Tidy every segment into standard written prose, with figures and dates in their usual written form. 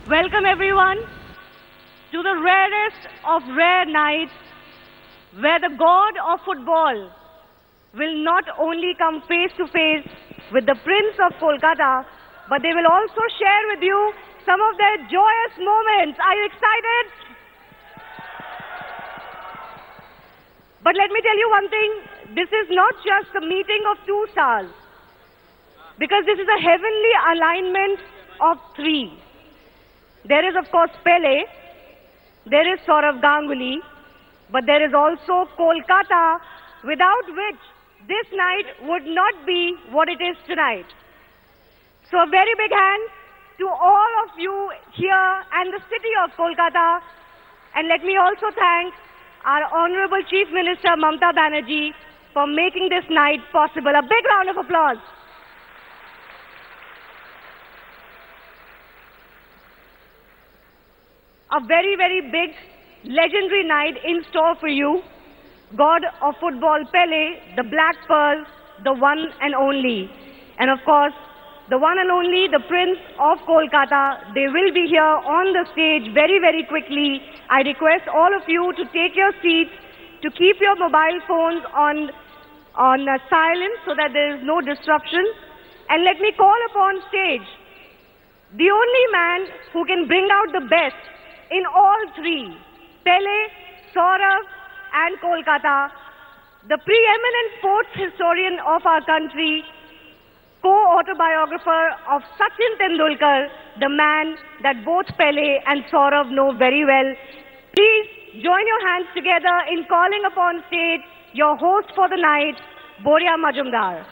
Welcome everyone to the rarest of rare nights where the god of football will not only come face to face with the Prince of Kolkata, but they will also share with you some of their joyous moments. Are you excited? But let me tell you one thing, this is not just a meeting of two stars, because this is a heavenly alignment of three. There is of course Pele, there is Saurav Ganguly, but there is also Kolkata, without which this night would not be what it is tonight. So a very big hand to all of you here and the city of Kolkata. And let me also thank our Honorable Chief Minister Mamata Banerjee for making this night possible. A big round of applause. A very, very big, legendary night in store for you. God of football Pele, the Black Pearl, the one and only. And of course, the one and only, the Prince of Kolkata. They will be here on the stage very, very quickly. I request all of you to take your seats, to keep your mobile phones on silent so that there is no disruption. And let me call upon stage the only man who can bring out the best in all three, Pele, Saurav and Kolkata, the preeminent sports historian of our country, co-autobiographer of Sachin Tendulkar, the man that both Pele and Saurav know very well. Please join your hands together in calling upon stage your host for the night, Boria Majumdar.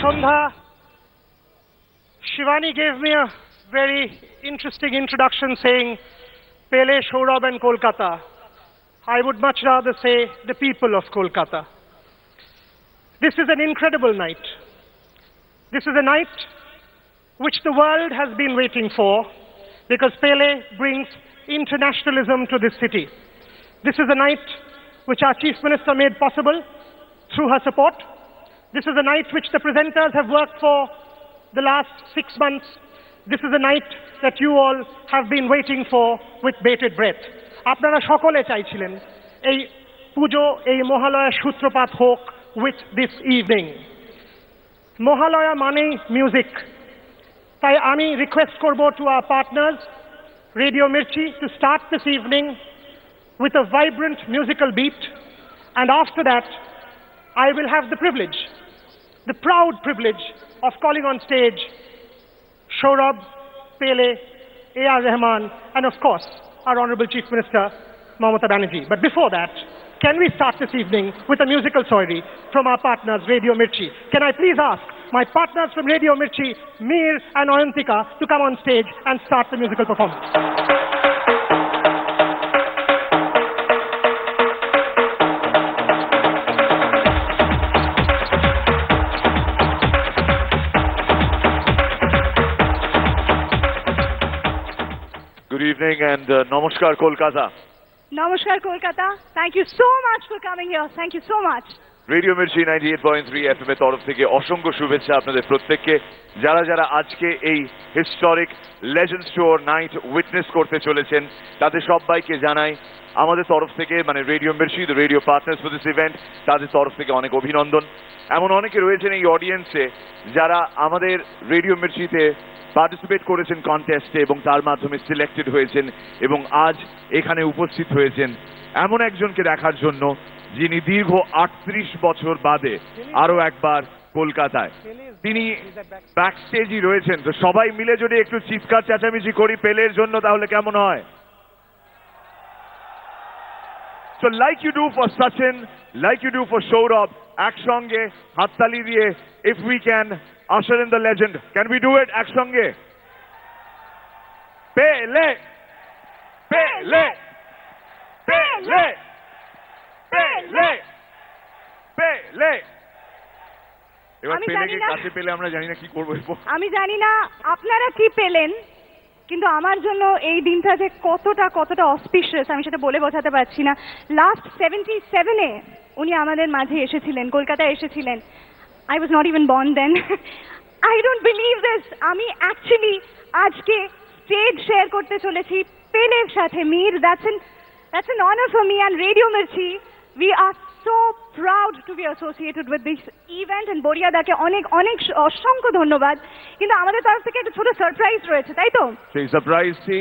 Shubha Shivani gave me a very interesting introduction saying Pele, Saurav and Kolkata. I would much rather say the people of Kolkata. This is an incredible night. This is a night which the world has been waiting for because Pele brings internationalism to this city. This is a night which our Chief Minister made possible through her support. This is a night which the presenters have worked for the last 6 months. This is a night that you all have been waiting for with bated breath. আপনারা সকলে চাইছিলেন এই পুজো এই মহালয়া সূত্রপাত হোক with this evening. Mahalaya মানেই music. তাই আমি রিকোয়েস্ট করব to our partners, Radio Mirchi, to start this evening with a vibrant musical beat, and after that I will have the privilege, the proud privilege of calling on stage Saurav, Pele, A.R. Rahman, and of course, our Honorable Chief Minister, Mamata Banerjee. But before that, can we start this evening with a musical story from our partners, Radio Mirchi? Can I please ask my partners from Radio Mirchi, Mir and Oyantika, to come on stage and start the musical performance? Good evening and Namaskar Kolkata. Namaskar Kolkata. Thank you so much for coming here. Thank you so much. Radio Mirchi 98.3 FM এর তরফ থেকে অসংখ্য শুভেচ্ছা আপনাদের প্রত্যেককে যারা যারা আজকে এই হিস্টোরিক লেজেন্ডস টুর নাইট উইটনেস করতে চলেছেন তাদের সবাইকে জানাই আমাদের তরফ থেকে মানে radio Mirchi the radio partners for this event তাদের তরফ থেকে অনেক অভিনন্দন। এমন অনেকে রয়েছেন এই অডিয়েন্সে যারা আমাদের রেডিও মির্চিতে পার্টিসিপেট করেছেন কন্টেস্টে এবং তার মাধ্যমে সিলেক্টেড হয়েছেন এবং আজ এখানে উপস্থিত হয়েছেন এমন একজনকে দেখার জন্য যিনি দীর্ঘ ৩৮ বছর বাদে আরো একবার কলকাতায় তিনি ব্যাকস্টেজই রয়েছেন। তো সবাই মিলে যদি একটু চিৎকার চেঁচামেচি করি পেলের জন্য তাহলে কেমন হয়? So like you do for Sachin, like you do for Saurav, একসঙ্গে হাততালি দিয়ে if we can usher in the legend. Can we do it একসঙ্গে? Pele, Pele, Pele, Pele, Pele. এবার পেলেকে কাছে পেলে আমরা জানি না কি করবো। আমি জানি না আপনারা কি পেলেন, কিন্তু আমার জন্য এই দিনটা যে কতটা অসপিশিয়াস আমি সেটা বলে বোঝাতে পারছি না। লাস্ট 77-এ উনি আমাদের মাঝে এসেছিলেন, কলকাতায় এসেছিলেন। I was not even born then. I don't believe this, আমি অ্যাকচুয়ালি আজকে স্টেজ শেয়ার করতে চলেছি পেলের সাথে। Mir, that's an honor for me and Radio Mirchi. We are so proud to be associated with this event and বড়িয়া দাকে অনেক অসংখ্য ধন্যবাদ। কিন্তু আমাদের তরফ থেকে একটা ছোট সারপ্রাইজ রয়েছে, তাই তো? সেই সারপ্রাইজটি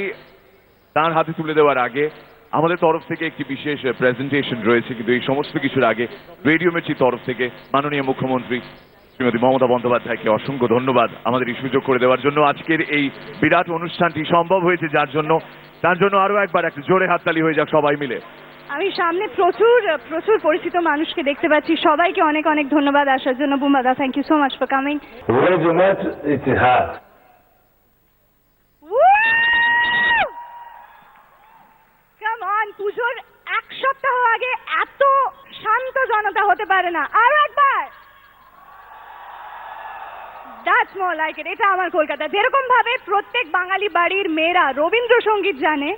তার হাতে তুলে দেওয়ার আগে আমাদের তরফ থেকে একটি বিশেষ প্রেজেন্টেশন রয়েছে, কিন্তু এই সমস্ত কিছুর আগে রেডিও মির্চির তরফ থেকে মাননীয় মুখ্যমন্ত্রী শ্রীমতী মমতা বন্দ্যোপাধ্যায়কে অসংখ্য ধন্যবাদ আমাদের এই সুযোগ করে দেওয়ার জন্য। আজকের এই বিরাট অনুষ্ঠানটি সম্ভব হয়েছে তার জন্য আরো একবার একটা জোরে হাততালি হয়ে যাক সবাই মিলে। আমি সামনে প্রচুর পরিচিত মানুষকে দেখতে পাচ্ছি। সবাইকে অনেক ধন্যবাদ আসার জন্য। বুম্বাদা, thank you so much for coming. Regiment ইতিহাস। কাম অন, পুজোর এক সপ্তাহ আগে এত শান্ত জনতা হতে পারে না। আরো একবার। That's more like it. এটা আমার কলকাতা। যেরকম ভাবে প্রত্যেক বাঙালি বাড়ির মেয়েরা রবীন্দ্রসঙ্গীত জানে,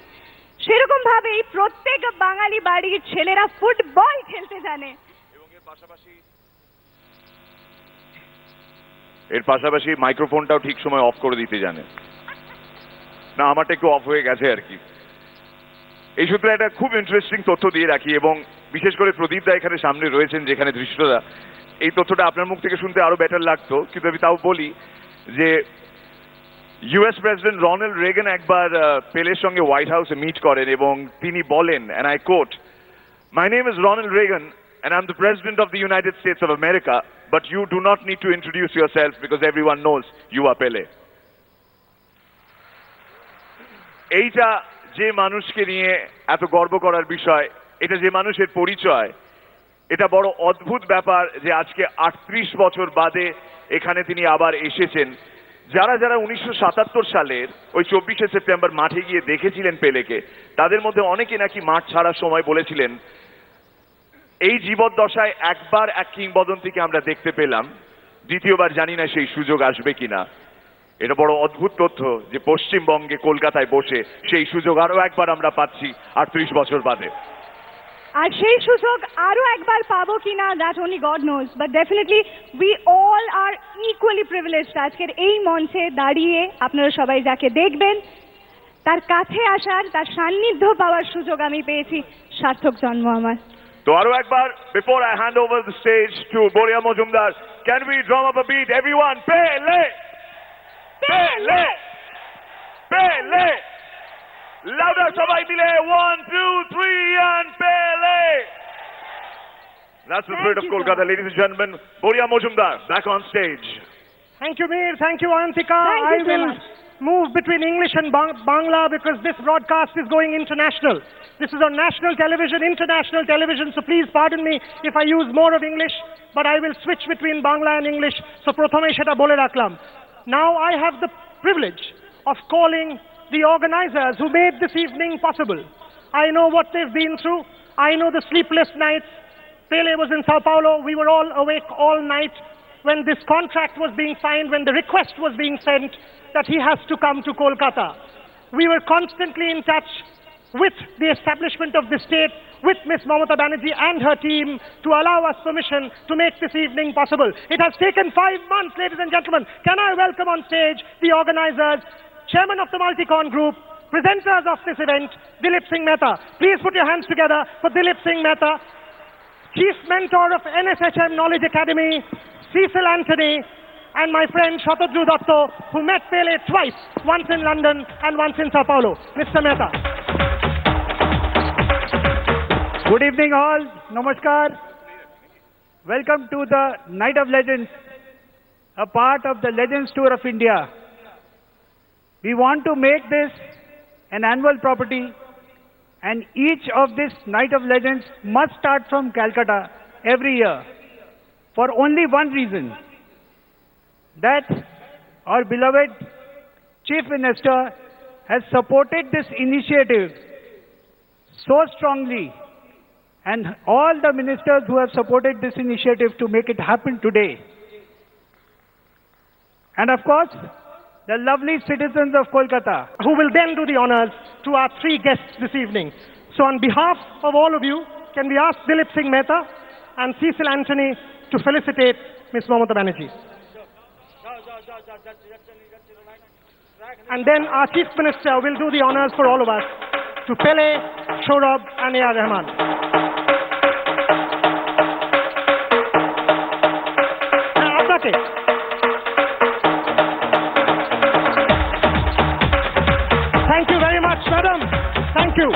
সেরকম ভাবেই প্রত্যেক বাঙালি বাড়ির ছেলেরা ফুটবল খেলতে জানে। এবং এর পাশাপাশি মাইক্রোফোনটাও ঠিক সময় অফ করে দিতে জানে। না, আমারটা একটু অফ হয়ে গেছে আর কি। এই সূত্রে একটা খুব ইন্টারেস্টিং তথ্য দিয়ে রাখি, এবং বিশেষ করে প্রদীপ দা এখানে সামনে রয়েছেন, যেখানে দৃশ্যদা, এই তথ্যটা আপনার মুখ থেকে শুনতে আরো বেটার লাগতো, কিন্তু আমি তাও বলি যে ইউএস প্রেসিডেন্ট রোনাল্ড রেগান একবার পেলের সঙ্গে হোয়াইট হাউসে মিট করেন এবং তিনি বলেন, and I quote, "My name is Ronald Reagan and I'm the president of the United States of America, but you do not need to introduce yourself because everyone knows you are Pele." এইটা যে মানুষকে নিয়ে এত গর্ব করার বিষয়, এটা যে মানুষের পরিচয়, এটা বড় অদ্ভুত ব্যাপার যে আজকে 38 বছর বাদে এখানে তিনি আবার এসেছেন। যারা 1977 সালের ওই 24শে সেপ্টেম্বর মাঠে গিয়ে দেখেছিলেন পেলেকে, তাদের মধ্যে অনেকে নাকি মাঠ ছাড়ার সময় বলেছিলেন, এই জীবদ্দশায় একবার এক কিংবদন্তিকে আমরা দেখতে পেলাম, দ্বিতীয়বার জানি না সেই সুযোগ আসবে কিনা। এটা বড় অদ্ভুত তথ্য যে পশ্চিমবঙ্গে কলকাতায় বসে সেই সুযোগ আরো একবার আমরা পাচ্ছি 38 বছর বাদে। আর সেই সুযোগ আরো একবার পাবো কিনা, that only god nose, but definitely we all are equally privileged. আজকের এই মঞ্চে দাঁড়িয়ে আপনারা সবাই যাকে দেখবেন, তার কাছে আসার, তার সান্নিধ্য পাওয়ার সুযোগ আমি পেয়েছি। সার্থক জন্ম আমার। তো আরো একবার, before I hand over the stage to Boria Majumdar, can we drum up a beat everyone? Pele, Pele, পেলে, louder সবাই মিলে, 1 2 3 and Pele. That's the spirit of Kolkata, ladies and gentlemen. Boriya Mojumdar back on stage. Thank you, Mir. Thank you, Antika. Thank you I so will much. move between English and Bangla because this broadcast is going international. This is on national television, international television, so please pardon me if I use more of English, but I will switch between Bangla and English. So prothome seta bole raklam. Now I have the privilege of calling the organizers who made this evening possible. I know what they've been through. I know the sleepless nights. Pele was in Sao Paulo. We were all awake all night when this contract was being signed, when the request was being sent that he has to come to Kolkata. We were constantly in touch with the establishment of the state, with Ms. Mamata Banerjee and her team to allow us permission to make this evening possible. It has taken 5 months, ladies and gentlemen. Can I welcome on stage the organizers, Chairman of the Multicon Group, presenters of this event, Dilip Singh Mehta. Please put your hands together for Dilip Singh Mehta, Chief Mentor of NSHM Knowledge Academy, Cecil Anthony, and my friend Shatadru Datto, who met Pele twice, once in London and once in Sao Paulo. Mr. Mehta. Good evening all. Namaskar. Welcome to the Night of Legends, a part of the Legends Tour of India. We want to make this an annual property, and each of this Night of Legends must start from Calcutta every year for only one reason, that our beloved Chief Minister has supported this initiative so strongly, and all the ministers who have supported this initiative to make it happen today. And of course, the lovely citizens of Kolkata. who will then do the honors to our three guests this evening. So on behalf of all of you, can we ask Dilip Singh Mehta and Cecil Anthony to felicitate Ms. Mamata Banerjee. And then our Chief Minister will do the honors for all of us to Pele, Shourab and A.R. Rahman. Apnake. Thank you very much, madam. Thank you.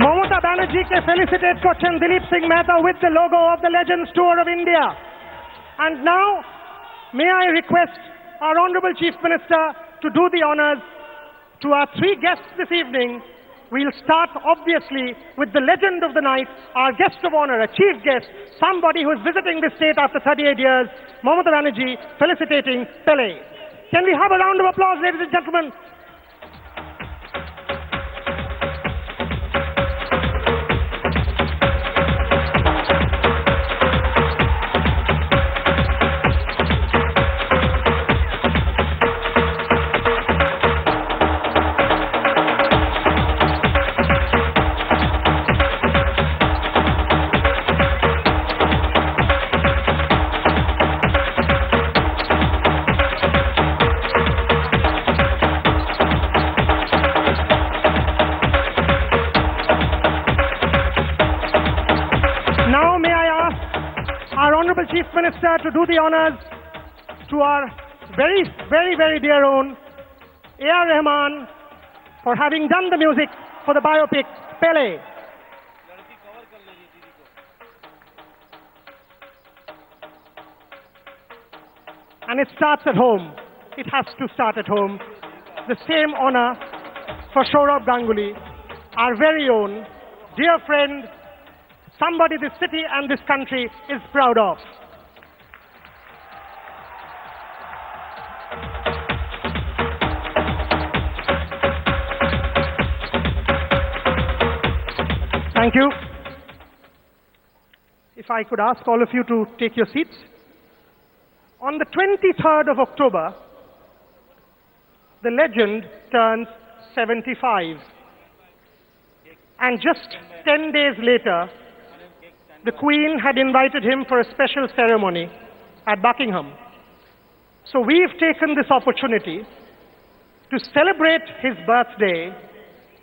Mamata Banerjee ke felicitate Kochen Dilip Singh Mehta with the logo of the Legends Tour of India. And now, may I request our Honorable Chief Minister to do the honors to our three guests this evening. We'll start, obviously, with the legend of the night, our guest of honor, a chief guest, somebody who is visiting this state after 38 years, Mamata Banerjee, felicitating Pele. Can we have a round of applause, ladies and gentlemen? Now may I ask our Honorable Chief Minister to do the honors to our very, very, very dear own A.R. Rahman for having done the music for the biopic Pele. And it starts at home. It has to start at home. The same honor for Shourab Ganguly, our very own dear friend, somebody this city and this country is proud of. Thank you. If I could ask all of you to take your seats. On the 23rd of October, the legend turns 75. And just 10 days later, the Queen had invited him for a special ceremony at Buckingham. So we've taken this opportunity to celebrate his birthday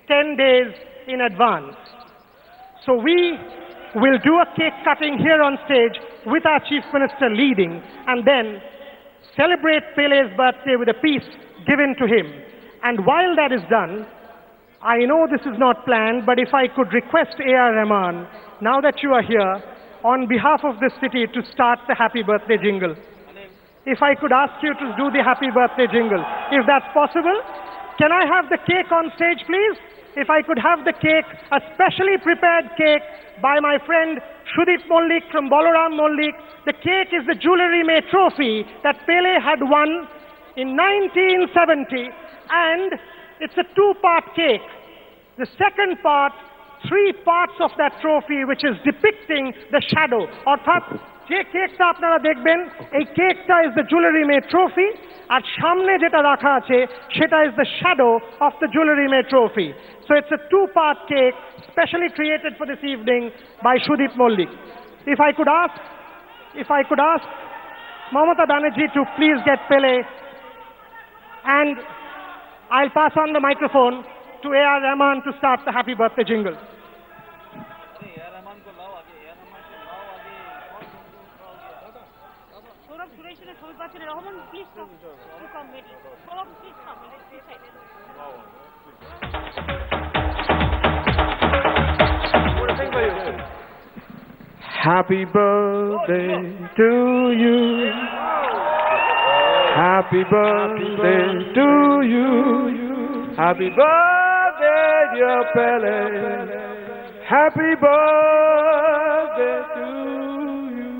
10 days in advance. So we will do a cake cutting here on stage with our Chief Minister leading, and then celebrate Pele's birthday with a piece given to him. And while that is done, I know this is not planned, but if I could request A.R. Rahman, now that you are here, on behalf of this city, to start the happy birthday jingle. If I could ask you to do the happy birthday jingle, if that's possible. Can I have the cake on stage, please? If I could have the cake, a specially prepared cake by my friend Shudip Mollik from Balaram Mollik. The cake is the Jewellery May trophy that Pele had won in 1970, and it's a two-part cake. The second part, 3 parts of that trophy, which is depicting the shadow. অর্থাৎ যে কেকটা আপনারা দেখবেন, এই কেকটা is the Jewellery May trophy, আর সামনে যেটা রাখা আছে সেটা is the shadow of the Jewellery May trophy. So it's a 2-part cake specially created for this evening by Shudip Mollik. If I could ask Mamata Banerjee to please get Pele, and I'll pass on the microphone to A.R. Rahman to start the happy birthday jingle. Happy birthday to you. Happy birthday to you. Happy birthday, dear Pele. Happy birthday to you.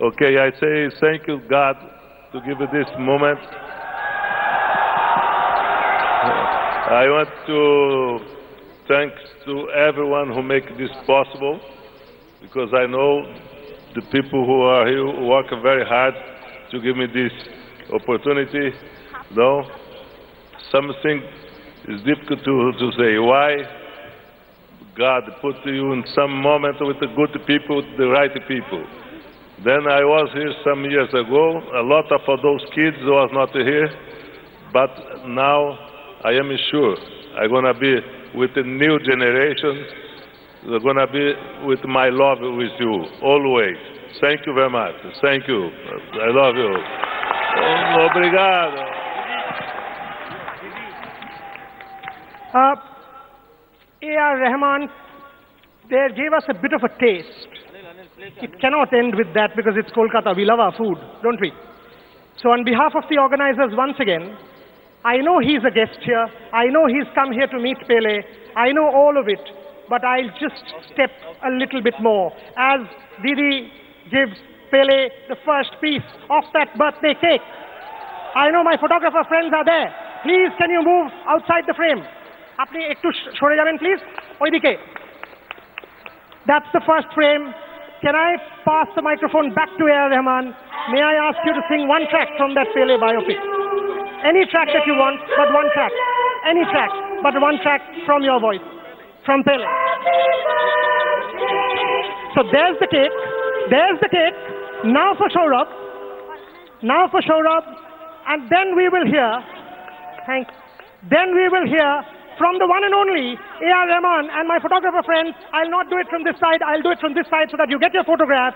Okay, I say thank you, God, to give me this moment. I want to thank to everyone who make this possible, because I know the people who are here work very hard to give me this opportunity. No, something is difficult to say. Why God put you in some moment with the good people, with the right people. Then I was here some years ago. A lot of those kids was not here, but now I am sure I'm gonna be with the new generation. I'm gonna be with my love with you always. Thank you very much. Thank you. I love you. Obrigado. A.R. Rahman, they gave us a bit of a taste. It cannot end with that because it's Kolkata. We love our food, don't we? So on behalf of the organizers, once again, I know he's a guest here. I know he's come here to meet Pele. I know all of it. But I'll just step a little bit more. As Didi gives Pele the first piece of that birthday cake. I know my photographer friends are there. Please, can you move outside the frame? আপনি একটু সরে যাবেন please ওইদিকে That's the first frame. Can I pass the microphone back to A.R. Rahman? May I ask you to sing one track from that Pele biopic? Any track that you want, but one track. Any track, but one track from your voice, from Pele. So there's the cake. There's the cake. Now for Saurabh. Now for Saurabh. And then we will hear, then we will hear from the one and only A.R. Rahman and my photographer friends. I'll not do it from this side, I'll do it from this side so that you get your photograph.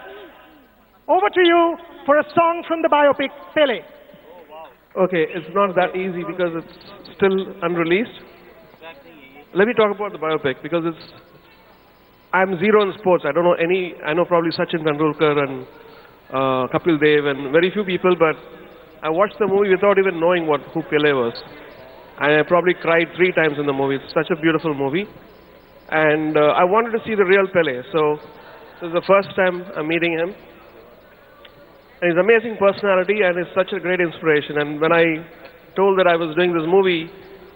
Over to you for a song from the biopic, Pele. Okay, it's not that easy because it's still unreleased. Let me talk about the biopic because I'm zero in sports. I don't know any, I know probably Sachin Tendulkar and Kapil Dev and very few people, but I watched the movie without even knowing who Pele was. And I probably cried 3 times in the movie. It's such a beautiful movie. And I wanted to see the real Pele. So this is the first time I'm meeting him. And he's an amazing personality and he's such a great inspiration. And when I told that I was doing this movie,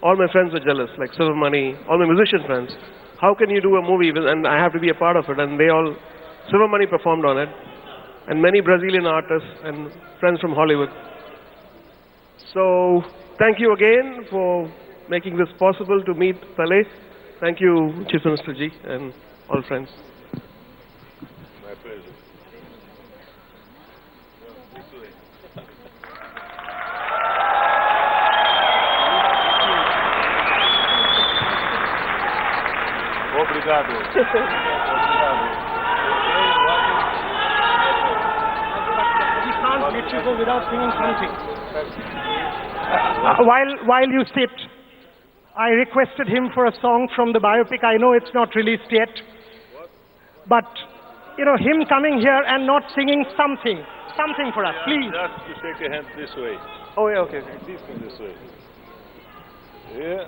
all my friends were jealous, like Silvermoney, all my musician friends. How can you do a movie and I have to be a part of it? And they all, Silvermoney performed on it. And many Brazilian artists and friends from Hollywood. So thank you again for making this possible to meet Pele. Thank you, Chief Minister Ji and all friends. My pleasure. Obrigado. We can't let you go without singing something. While you sit, I requested him for a song from the biopic. I know it's not released yet, but you know, him coming here and not singing something for us, please. Just to shake a hand this way. Oh yeah, okay. This way. Yeah.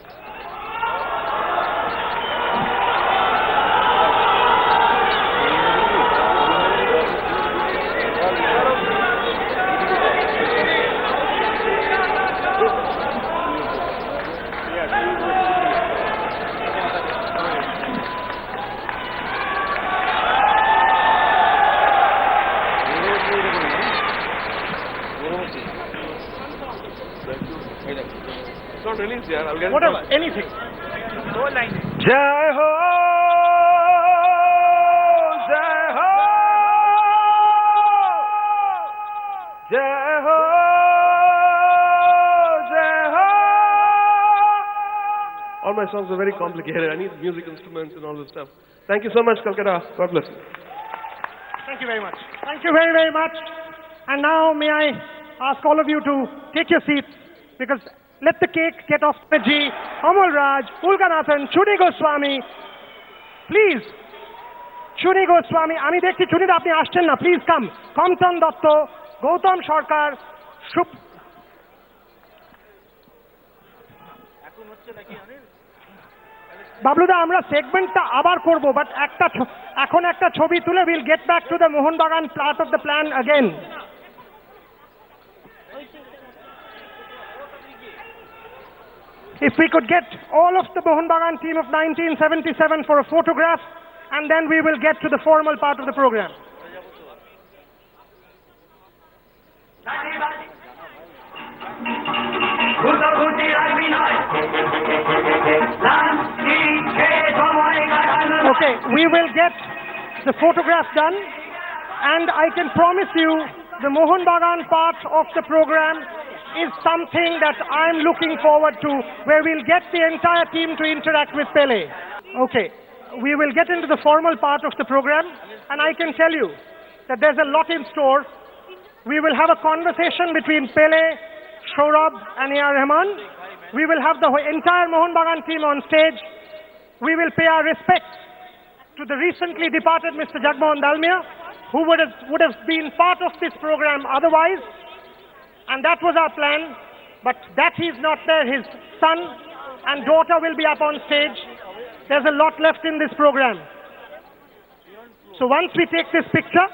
It's not released yet. I'll get Whatever, it. anything. Jai Ho, Jai Ho, Jai Ho, Jai Ho. All my songs are very complicated. I need music instruments and all this stuff. Thank you so much, Kolkata. God bless you. Thank you very much. Thank you very, very much. And now may I ask all of you to take your seats because let the cake get off. Ji, Amol Raj, Ulganathan, Chuni Goswami. Please, Chuni Goswami, আমি দেখছি চুনিদা আপনি আসছেন না, please come. কমতন Dutta, Gautam সরকার, বাবলুদা আমরা সেগমেন্টটা আবার করব, but এখন একটা ছবি তুলে we'll get back to the Mohunbagan part of the plan again. If we could get all of the Mohunbagan team of 1977 for a photograph, and then we will get to the formal part of the program. Okay, we will get the photograph done, and I can promise you the Mohunbagan part of the program is something that I'm looking forward to, where we'll get the entire team to interact with Pele. Okay, we will get into the formal part of the program, and I can tell you that there's a lot in store. We will have a conversation between Pele, Shourab and A.R. Rahman. We will have the entire Mohunbagan team on stage. We will pay our respects to the recently departed Mr. Jagmohan Dalmia, who would have been part of this program otherwise. And that was our plan, but that he's not there. His son and daughter will be up on stage. There's a lot left in this program. So once we take this picture,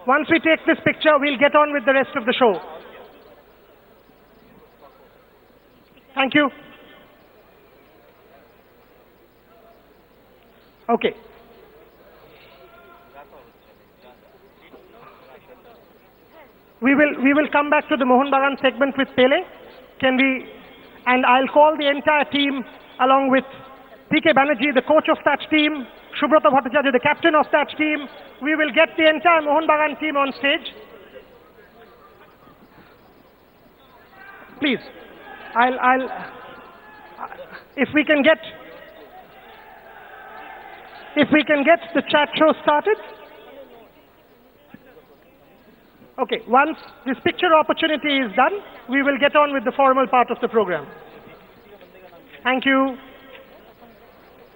once we take this picture, we'll get on with the rest of the show. Thank you. Okay. We will come back to the Mohunbagan segment with Pele. And I'll call the entire team along with P.K. Banerjee, the coach of that team, Subrata Bhattacharya, the captain of that team. We will get the entire Mohunbagan team on stage. Please, if we can get the chat show started. Okay, once this picture opportunity is done, we will get on with the formal part of the program. Thank you.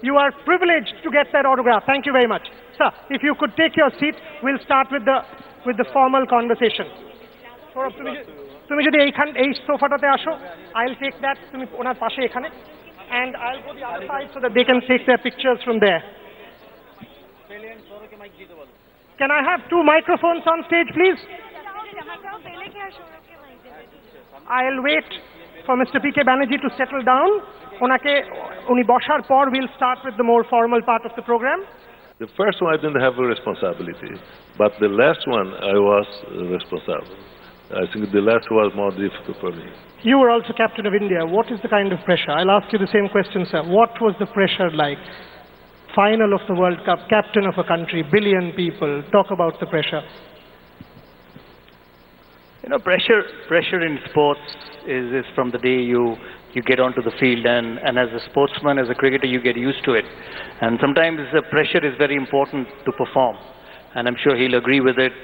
You are privileged to get that autograph. Thank you very much. Sir, if you could take your seat, we'll start with the formal conversation. তুমি যদি এই সোফাটাতে আসো, I'll take that, তুমি ওনার পাশে এখানে, and I'll go the other side so that they can take their pictures from there. Can I have 2 microphones on stage, please? I'll wait for Mr. P.K. Banerjee to settle down. Uni boshar por, we'll start with the more formal part of the program. The first one I didn't have a responsibility, but the last one I was responsible. I think the last was more difficult for me. You were also captain of India. What is the kind of pressure? I'll ask you the same question, sir. What was the pressure like? Final of the World Cup, captain of a country, billion people. Talk about the pressure. You know, pressure in sports is from the day you get onto the field, and as a sportsman, as a cricketer, you get used to it. And sometimes the pressure is very important to perform. And I'm sure he'll agree with it.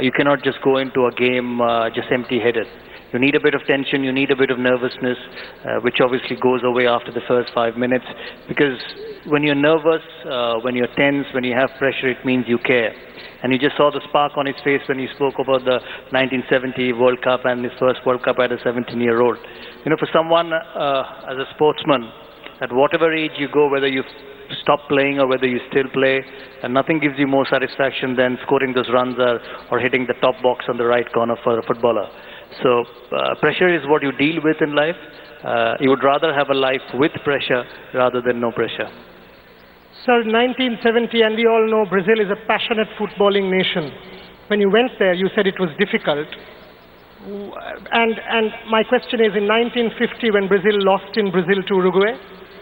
You cannot just go into a game just empty-headed. You need a bit of tension, you need a bit of nervousness, which obviously goes away after the first 5 minutes. Because when you're nervous, when you're tense, when you have pressure, it means you care. And you just saw the spark on his face when he spoke about the 1970 World Cup and his first World Cup at a 17-year-old. You know, for someone as a sportsman, at whatever age you go, whether you stop playing or whether you still play, and nothing gives you more satisfaction than scoring those runs or hitting the top box on the right corner for a footballer. So pressure is what you deal with in life. You would rather have a life with pressure rather than no pressure. Sir, 1970, and we all know Brazil is a passionate footballing nation. When you went there, you said it was difficult. And my question is, in 1950, when Brazil lost in Brazil to Uruguay,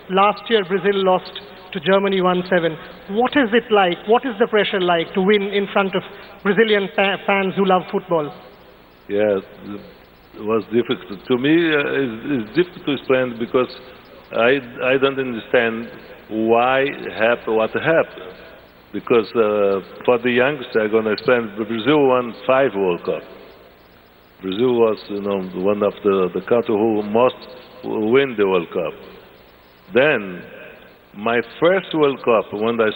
last year Brazil lost to Germany 1-7. What is it like? What is the pressure like to win in front of Brazilian fans who love football? Yeah, it was difficult. To me, it's difficult to explain because I don't understand why happened what happened. Because for the youngsters, I'm going to explain, Brazil won 5 World Cup. Brazil was, one of the country who most win the World Cup. Then, my first World Cup, when I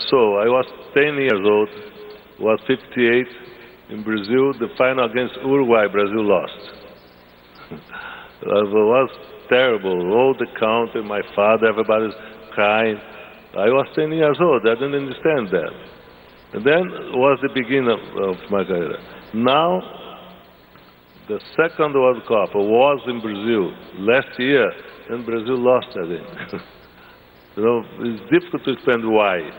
was 10 years old, was 58 in Brazil, the final against Uruguay, Brazil lost. was terrible. All the country, my father, everybody's crying. I was 10 years old. I didn't understand that. And then was the beginning of my career. Now, the second World Cup was in Brazil last year, and Brazil lost again. It's difficult to explain why.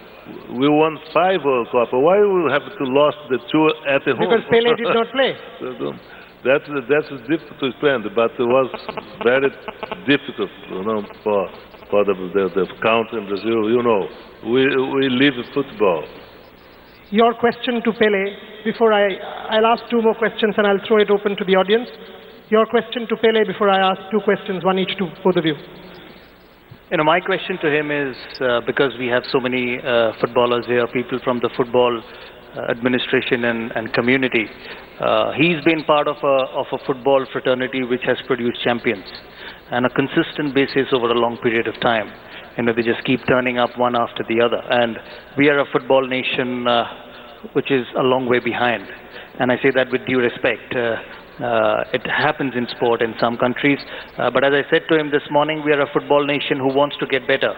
We won 5 World Cups. Why we have to lose the 2 at home? Because Pele did not play. That's difficult to explain, but it was very difficult, for the country in Brazil. We live football. Your question to Pele, before I'll ask 2 more questions and I'll throw it open to the audience. Your question to Pele before I ask 2 questions, one each to both of you. My question to him is, because we have so many footballers here, people from the football administration and community, he's been part of a football fraternity which has produced champions on a consistent basis over a long period of time. They just keep turning up one after the other. And we are a football nation which is a long way behind. And I say that with due respect. It happens in sport in some countries. But as I said to him this morning, we are a football nation who wants to get better,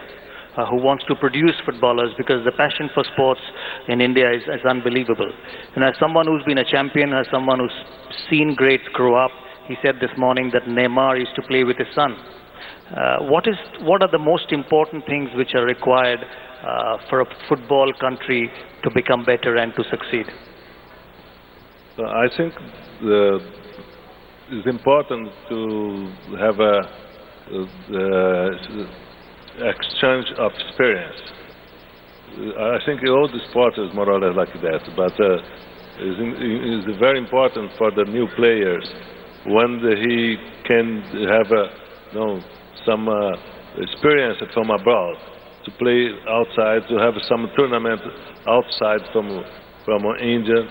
who wants to produce footballers, because the passion for sports in India is unbelievable. And as someone who's been a champion, as someone who's seen greats grow up, he said this morning that Neymar used to play with his son. What are the most important things which are required for a football country to become better and to succeed? I think it's important to have a exchange of experience. I think all the sport is more or less like that, but it's very important for the new players when he can have some experience from abroad, to play outside, to have some tournament outside from India.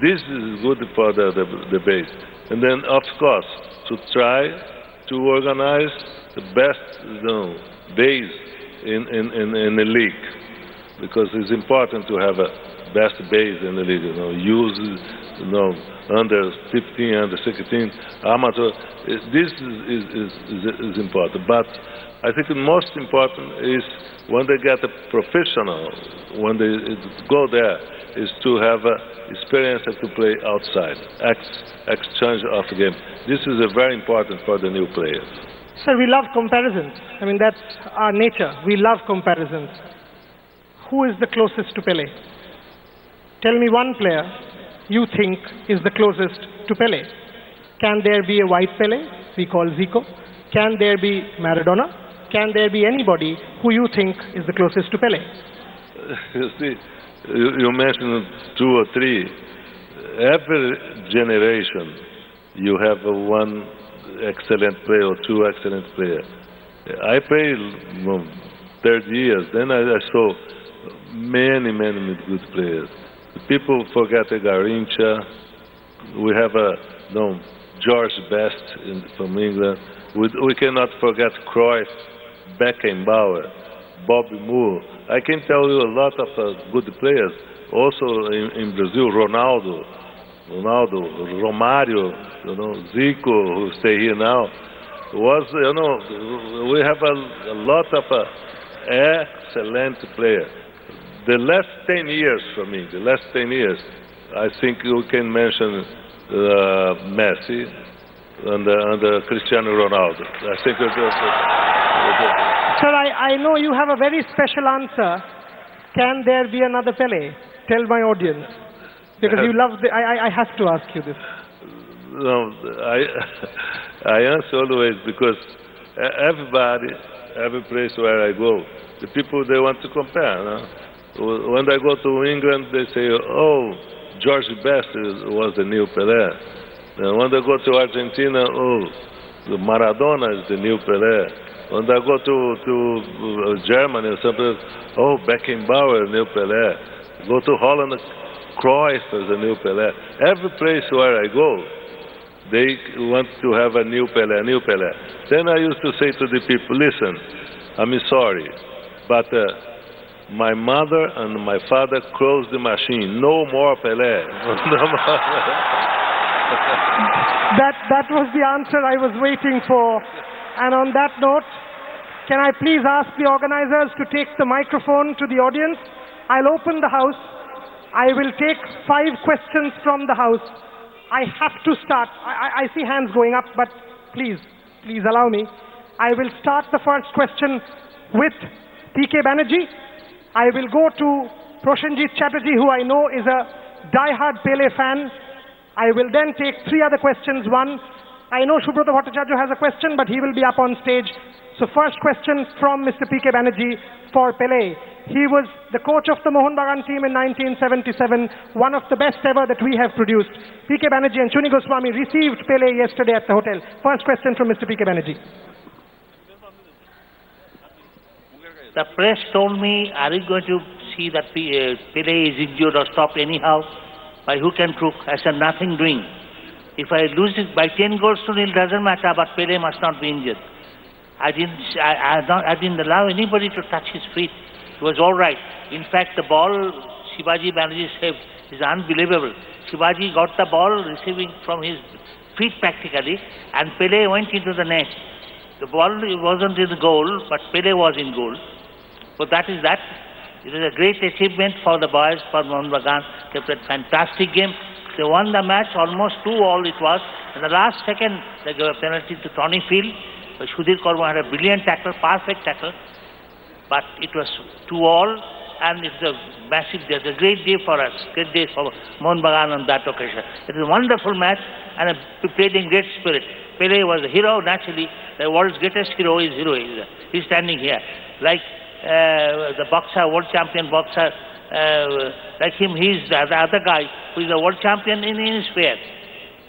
This is good for the base. And then, of course, to try to organize the best base in the league, because it's important to have a best base in the league. Use under 15, under 16, amateur. This is important. But I think the most important is when they get a professional, when they go there, is to have experience to play outside, exchange of the game. This is very important for the new players. Sir, we love comparisons. That's our nature. We love comparisons. Who is the closest to Pele? Tell me one player you think is the closest to Pele. Can there be a white Pele, we call Zico? Can there be Maradona? Can there be anybody who you think is the closest to Pele? You see, you mentioned 2 or 3. Every generation you have one excellent player or 2 excellent players. I played 30 years, then I saw many good players. People forget Garrincha. We have George Best from England. We cannot forget Cruyff, Beckenbauer, Bobby Moore. I can tell you a lot of good players. Also in Brazil, Ronaldo, Romário, Zico, who stay here now. We have a lot of excellent players. The last 10 years for me, I think you can mention Messi and Cristiano Ronaldo. I think Sir, I know you have a very special answer. Can there be another Pele? Tell my audience. Because you love I have to ask you this. No, I answer always because everybody, every place where I go, the people, they want to compare. When I go to England, they say, oh, George Best was the new Pelé. When I go to Argentina, oh, Maradona is the new Pelé. When I go to Germany or something, oh, Beckenbauer, new Pelé. Go to Holland, Cruyff is the new Pelé. Every place where I go, they want to have a new Pelé, a new Pelé. Then I used to say to the people, listen, I'm sorry, but my mother and my father closed the machine. No more Pelé. No more. That was the answer I was waiting for. And on that note, can I please ask the organizers to take the microphone to the audience? I'll open the house. I will take 5 questions from the house. I have to start. I see hands going up, but please allow me. I will start the first question with PK Banerjee. I will go to Prosenjit Chatterjee, who I know is a die-hard Pele fan. I will then take 3 other questions. One, I know Subrata Bhattacharya has a question, but he will be up on stage. So first question from Mr. PK Banerjee for Pele. He was the coach of the Mohun Bagan team in 1977, one of the best ever that we have produced. PK Banerjee and Chuni Goswami received Pele yesterday at the hotel. First question from Mr. PK Banerjee. The press told me, are you going to see that Pele is injured or stopped anyhow by hook and crook? I said, nothing doing. If I lose it by 10 goals to nil, doesn't matter, but Pele must not be injured. I didn't allow anybody to touch his feet. It was all right. In fact, the ball Shivaji Banerjee saved is unbelievable. Shivaji got the ball receiving from his feet practically, and Pele went into the net. The ball wasn't in the goal, but Pele was in goal. So that is that. It was a great achievement for the boys, for Mohun Bagan. They played fantastic game. They won the match, almost 2-2 it was. In the last second, they gave a penalty to Tony Field. Sudhir Korma had a brilliant tackle, perfect tackle. But it was 2-2, and it's a massive day. It's a great day for us, great day for Mohun Bagan on that occasion. It was a wonderful match, and played in great spirit. Pele was a hero, naturally. The world's greatest hero is hero. He's standing here. Like the boxer, world champion boxer, like him, he's the other guy who is a world champion in his sphere.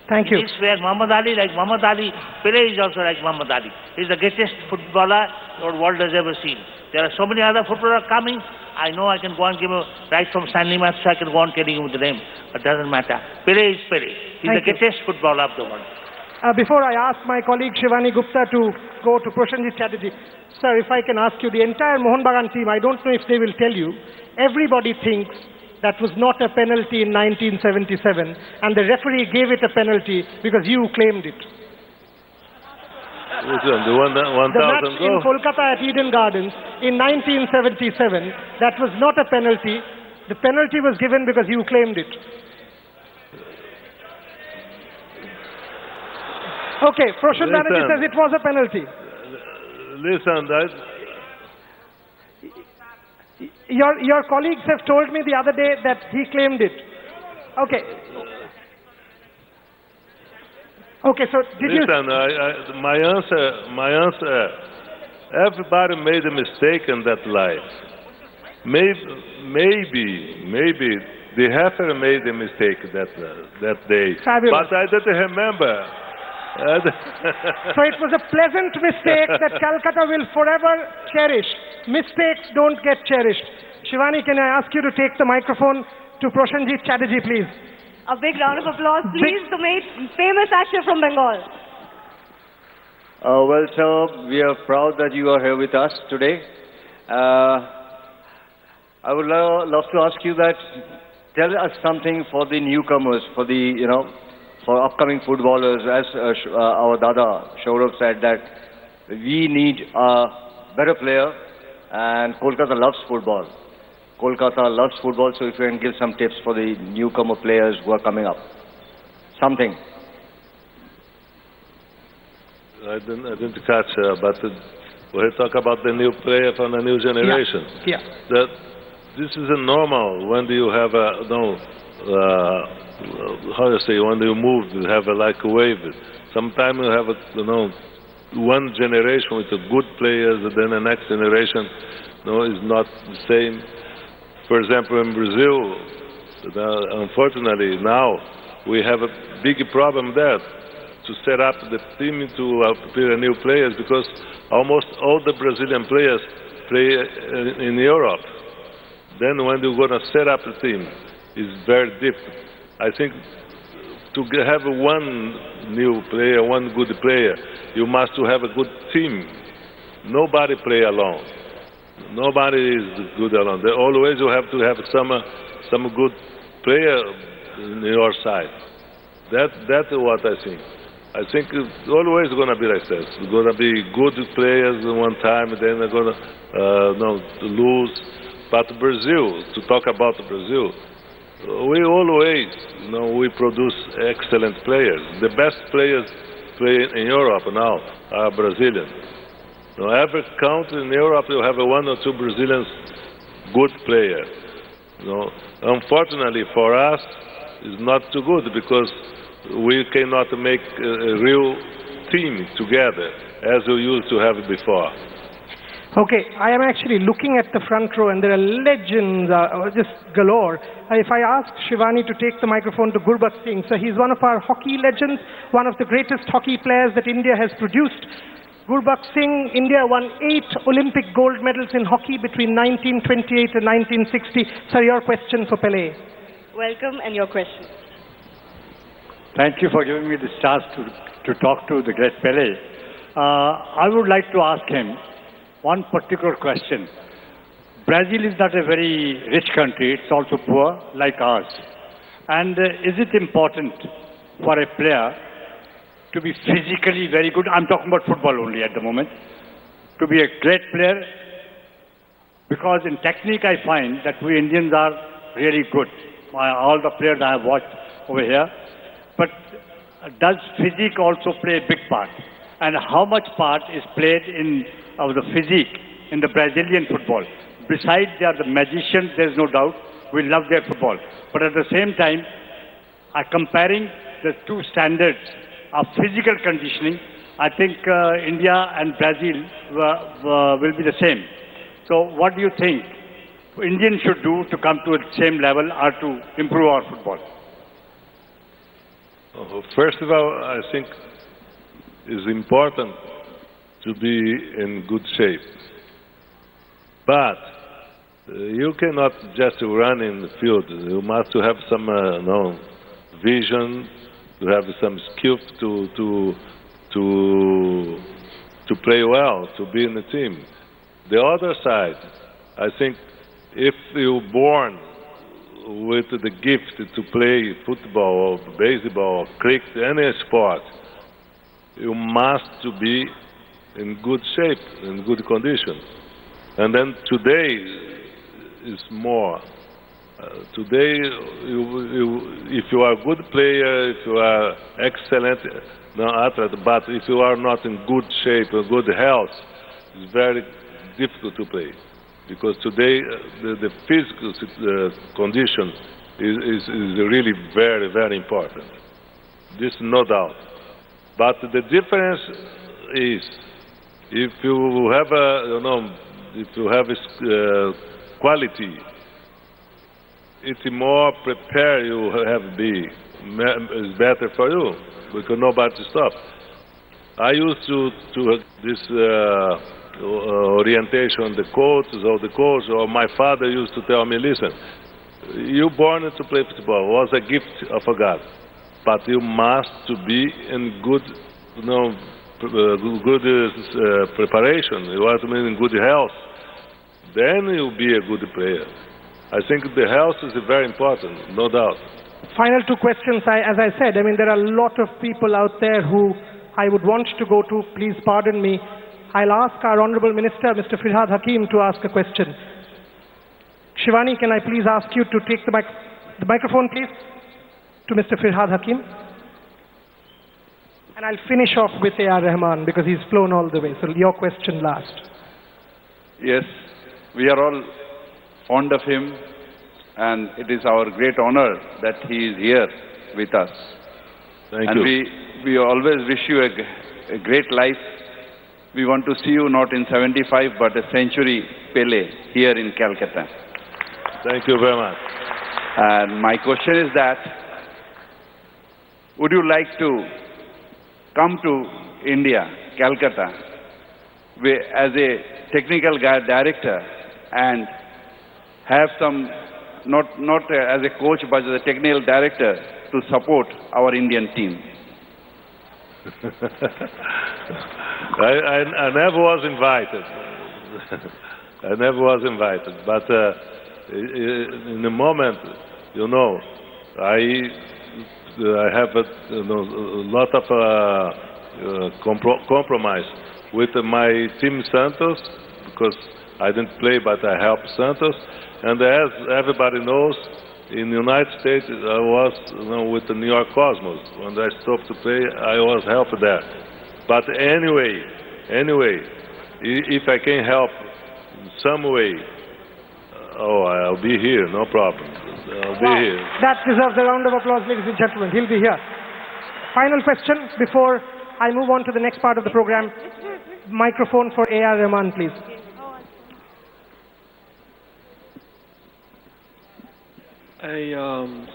Thank you. In his sphere, Muhammad Ali, like Muhammad Ali, Pele is also like Muhammad Ali. He's the greatest footballer the world has ever seen. There are so many other footballers coming. I know I can go and give a right from Stanley Matthews, I can go on telling you the name, but it doesn't matter. Pele is Pele. He's the greatest footballer of the world. Before I ask my colleague Shivani Gupta to go to Prosenjit Chatterjee, sir, if I can ask you, the entire Mohun Bagan team, I don't know if they will tell you, everybody thinks that was not a penalty in 1977, and the referee gave it a penalty because you claimed it. The 1,000 The match in Kolkata at Eden Gardens in 1977, that was not a penalty. The penalty was given because you claimed it. Okay, Prashant Banerjee says it was a penalty. Listen, Your colleagues have told me the other day that he claimed it. Okay. Okay, so did you... Listen, my answer, everybody made a mistake in that life. Maybe the referee made a mistake that day. Fabulous. But I didn't remember. So it was a pleasant mistake that Calcutta will forever cherish. Mistakes don't get cherished. Shivani, can I ask you to take the microphone to Prosenjit Chatterjee, please? A big round of applause, please, the famous actor from Bengal. Well, sir, we are proud that you are here with us today. I would love to ask you that, tell us something for the newcomers, for the, for upcoming footballers. As our Dada Shaurav said, that we need a better player, and Kolkata loves football. Kolkata loves football, so if you can give some tips for the newcomer players who are coming up. Something. I didn't catch, but we talk about the new player from the new generation. Yeah. That this is a normal when you have a how you say, when you move, you have like a wave. Sometimes you have one generation with the good players, and then the next generation is not the same. For example, in Brazil, unfortunately now we have a big problem there to set up the team to prepare new players, because almost all the Brazilian players play in Europe. Then when you're going to set up a team, it's very difficult. I think to have one new player, one good player, you must have a good team. Nobody play alone. Nobody is good alone. Always you have to have some good player on your side. That's what I think. I think it's always going to be like that. It's going to be good players one time, then they're going to lose. But Brazil, to talk about Brazil, we always, we produce excellent players. The best players play in Europe now are Brazilian. Every country in Europe you have one or two Brazilians good players. Unfortunately for us, it's not too good because we cannot make a real team together as we used to have before. Okay, I am actually looking at the front row and there are legends just galore. If I ask Shivani to take the microphone to Gurbakh Singh, so he's one of our hockey legends, one of the greatest hockey players that India has produced. Gurbakh Singh, India won 8 Olympic gold medals in hockey between 1928 and 1960. Sir, your question for Pele. Welcome and your question. Thank you for giving me this chance to talk to the great Pele. I would like to ask him one particular question. Brazil is not a very rich country, it's also poor like ours. And is it important for a player to be physically very good? I'm talking about football only at the moment. To be a great player, because in technique I find that we Indians are really good. All the players I have watched over here. But does physique also play a big part? And how much part is played in the physique in the Brazilian football? Besides, they are the magicians, there's no doubt. We love their football. But at the same time, comparing the two standards of physical conditioning, I think India and Brazil will be the same. So what do you think Indians should do to come to the same level or to improve our football? First of all, I think it's important to be in good shape. But you cannot just run in the field. You must have some vision, to have some skill to play well, to be in the team. The other side, I think if you're born with the gift to play football or baseball or cricket, any sport, you must to be in good shape, in good condition. And then today is more. Today, if you are a good player, if you are excellent athlete, but if you are not in good shape or good health, it's very difficult to play. Because today the physical condition is really very, very important. This no doubt. But the difference is if you have quality, it's more prepared you have be. It's better for you because nobody stop. I used to this orientation, the coaches or my father used to tell me, listen, you born to play football was a gift of God, but you must to be in good, preparation. You have to be in good health. Then you'll be a good player. I think the health is very important, no doubt. Final two questions. As I said, there are a lot of people out there who I would want to go to. Please pardon me. I'll ask our Honourable Minister, Mr. Firhad Hakim, to ask a question. Shivani, can I please ask you to take the microphone, please, to Mr. Firhad Hakim? And I'll finish off with A.R. Rahman because he's flown all the way. So your question last. Yes, we are all fond of him, and it is our great honor that he is here with us. Thank you. We always wish you a great life. We want to see you not in 75 but a century Pele here in Calcutta. Thank you very much. And my question is that, would you like to come to India, Calcutta, as a technical director and have some, not as a coach but as a technical director to support our Indian team? I never was invited. I never was invited. But in the moment, I have a lot of compromise with my team Santos, because I didn't play, but I helped Santos. And as everybody knows, in the United States, I was with the New York Cosmos. When I stopped to play, I was helped there. But anyway, if I can help in some way, I'll be here, no problem. I'll be here. That deserves a round of applause, ladies and gentlemen. He'll be here. Final question before I move on to the next part of the program. Microphone for A.R. Rahman, please.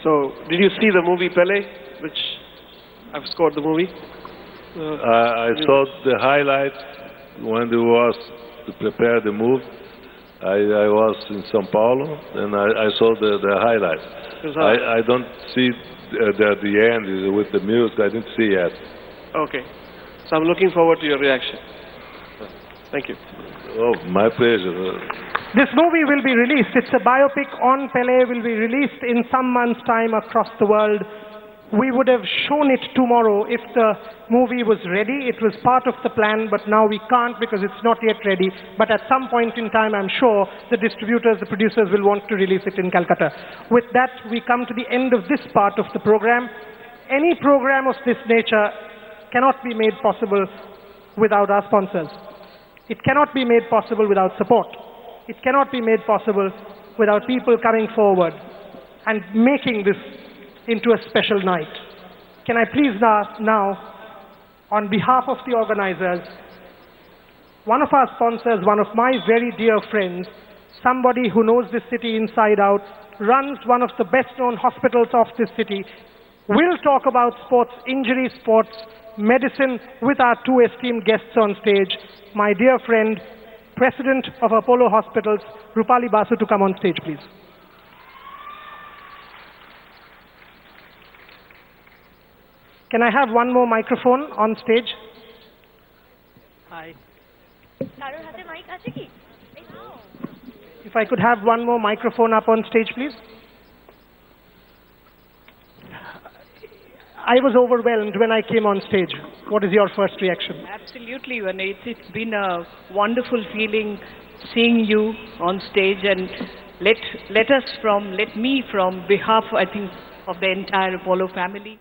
So, did you see the movie Pele, which I've scored the movie? I saw the highlights when it was to prepare the move. I was in São Paulo, and I saw the highlights. I don't see the end with the music. I didn't see yet. Okay. So I'm looking forward to your reaction. Thank you. Oh, my pleasure. This movie will be released. It's a biopic on Pele, will be released in some months' time across the world. We would have shown it tomorrow if the movie was ready. It was part of the plan, but now we can't because it's not yet ready. But at some point in time, I'm sure the distributors, the producers will want to release it in Calcutta. With that, we come to the end of this part of the program. Any program of this nature cannot be made possible without our sponsors. It cannot be made possible without support. It cannot be made possible without people coming forward and making this into a special night. Can I please now, on behalf of the organizers, one of our sponsors, one of my very dear friends, somebody who knows this city inside out, runs one of the best-known hospitals of this city, will talk about sports, injury sports, medicine with our two esteemed guests on stage. My dear friend, President of Apollo Hospitals, Rupali Basu, to come on stage, please. Can I have one more microphone on stage? Hi. If I could have one more microphone up on stage, please. I was overwhelmed when I came on stage. What is your first reaction? Absolutely, Vinay. It's been a wonderful feeling seeing you on stage, and let me from behalf, I think, of the entire Apollo family,